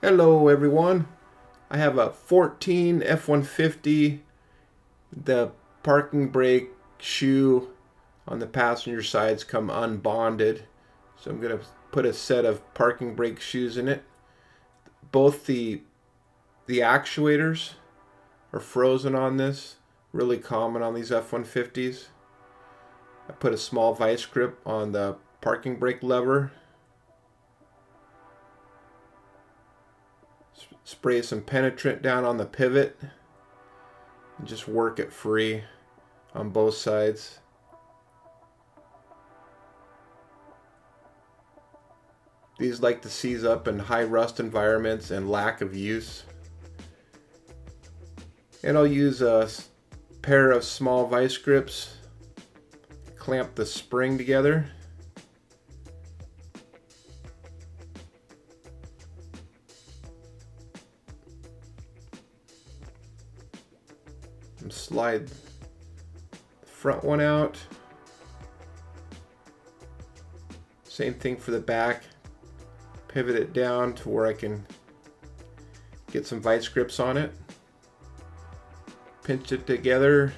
Hello everyone. I have a 14 F150. The parking brake shoe on the passenger sides come unbonded. So I'm going to put a set of parking brake shoes in it. Both the actuators are frozen on this. Really common on these F150s. I put a small vice grip on the parking brake lever. Spray some penetrant down on the pivot and just work it free on both sides. These like to seize up in high rust environments and lack of use. And I'll use a pair of small vice grips, clamp the spring together. And slide the front one out. Same thing for the back. Pivot it down to where I can get some vice grips on it. Pinch it together.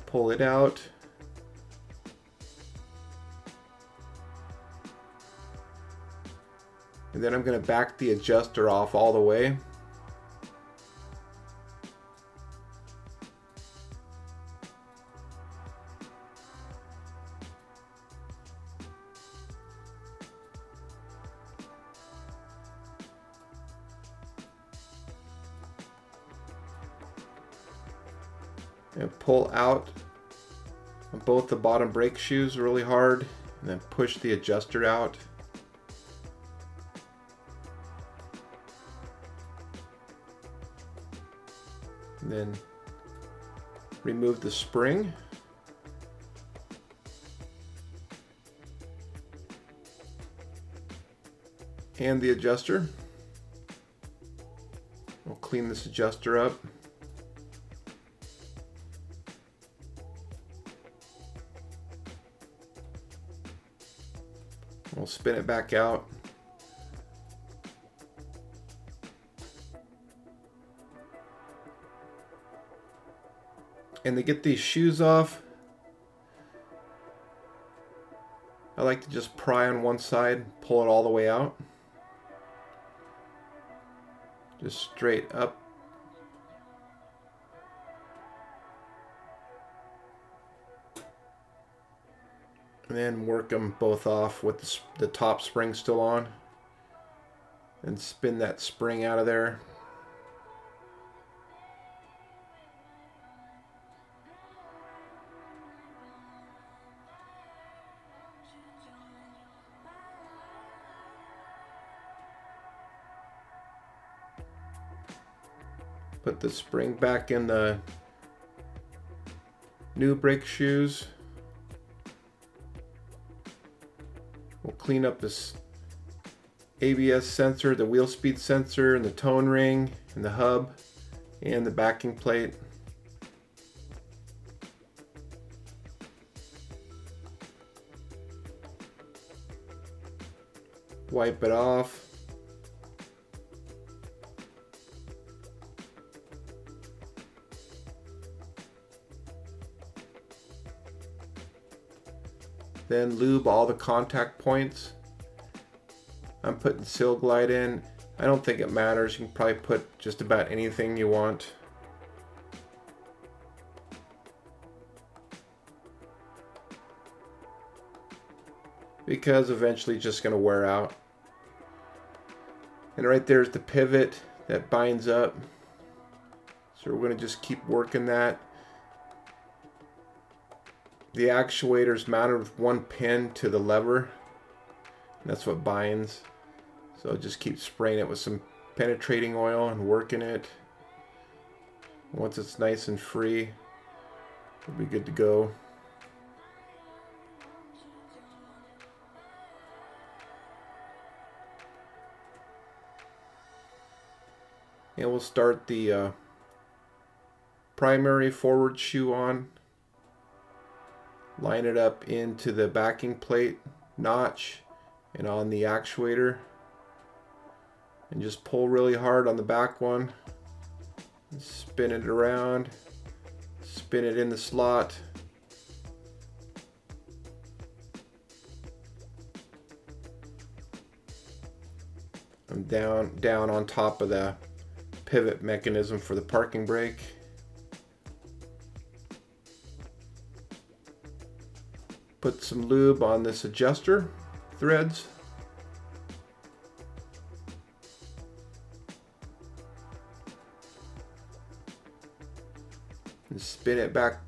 Pull it out. And then I'm going to back the adjuster off all the way. And pull out on both the bottom brake shoes really hard, and then push the adjuster out. And then remove the spring. And the adjuster. We'll clean this adjuster up. We'll spin it back out. And to get these shoes off, I like to just pry on one side, pull it all the way out. Just straight up. And then work them both off with the top spring still on. And spin that spring out of there. Put the spring back in the new brake shoes. We'll clean up this ABS sensor, the wheel speed sensor, and the tone ring, and the hub, and the backing plate. Wipe it off. Then lube all the contact points. I'm putting Seal Glide in. I don't think it matters. You can probably put just about anything you want. Because eventually it's just going to wear out. And right there's the pivot that binds up. So we're going to just keep working that. The actuator is mounted with one pin to the lever. That's what binds. So just keep spraying it with some penetrating oil and working it. Once it's nice and free, it'll be good to go. And we'll start the primary forward shoe on. Line it up into the backing plate notch and on the actuator, and just pull really hard on the back one. Spin it around, spin it in the slot. I'm down on top of the pivot mechanism for the parking brake. Put some lube on this adjuster threads. And spin it back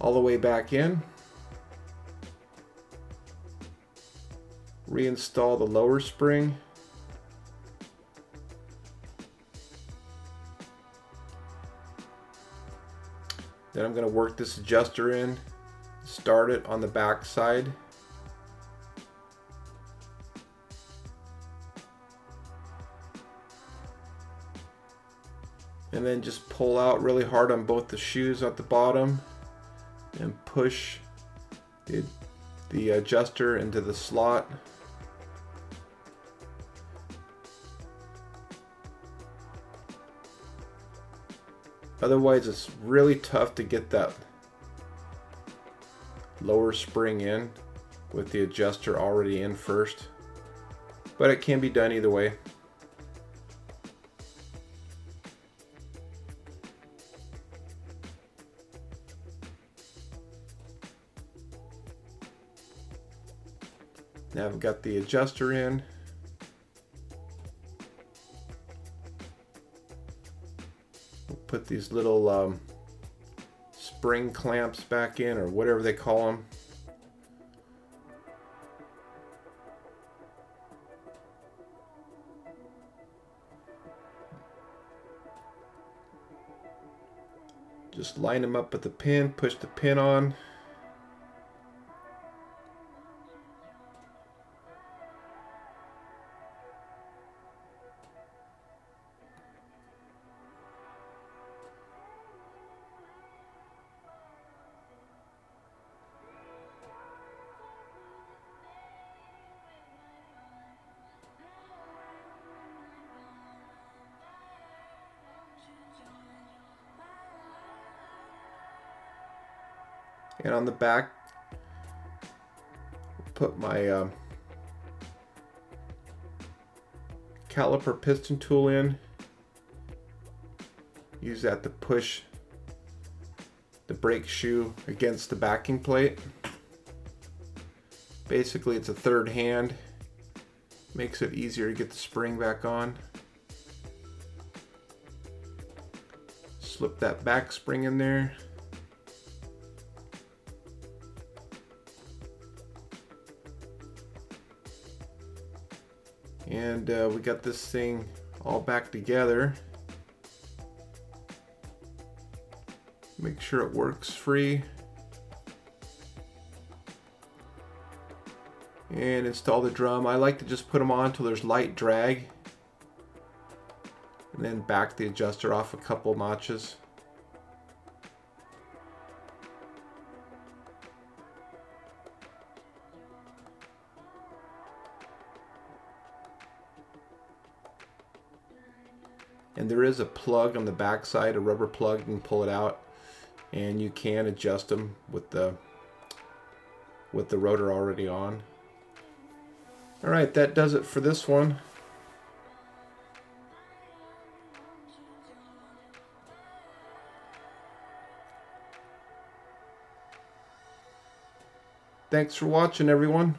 all the way back in. Reinstall the lower spring. Then I'm going to work this adjuster in, start it on the back side. And then just pull out really hard on both the shoes at the bottom and push the adjuster into the slot. Otherwise, it's really tough to get that lower spring in with the adjuster already in first, but it can be done either way. Now I've got the adjuster in. We'll put these little spring clamps back in, or whatever they call them. Just line them up with the pin, push the pin on. And on the back, put my caliper piston tool in. Use that to push the brake shoe against the backing plate. Basically, it's a third hand. Makes it easier to get the spring back on. Slip that back spring in there. And we got this thing all back together. Make sure it works free. And install the drum. I like to just put them on until there's light drag. And then back the adjuster off a couple notches. And there is a plug on the back side, a rubber plug. You can pull it out, and you can adjust them with the rotor already on. All right, that does it for this one. Thanks for watching, everyone.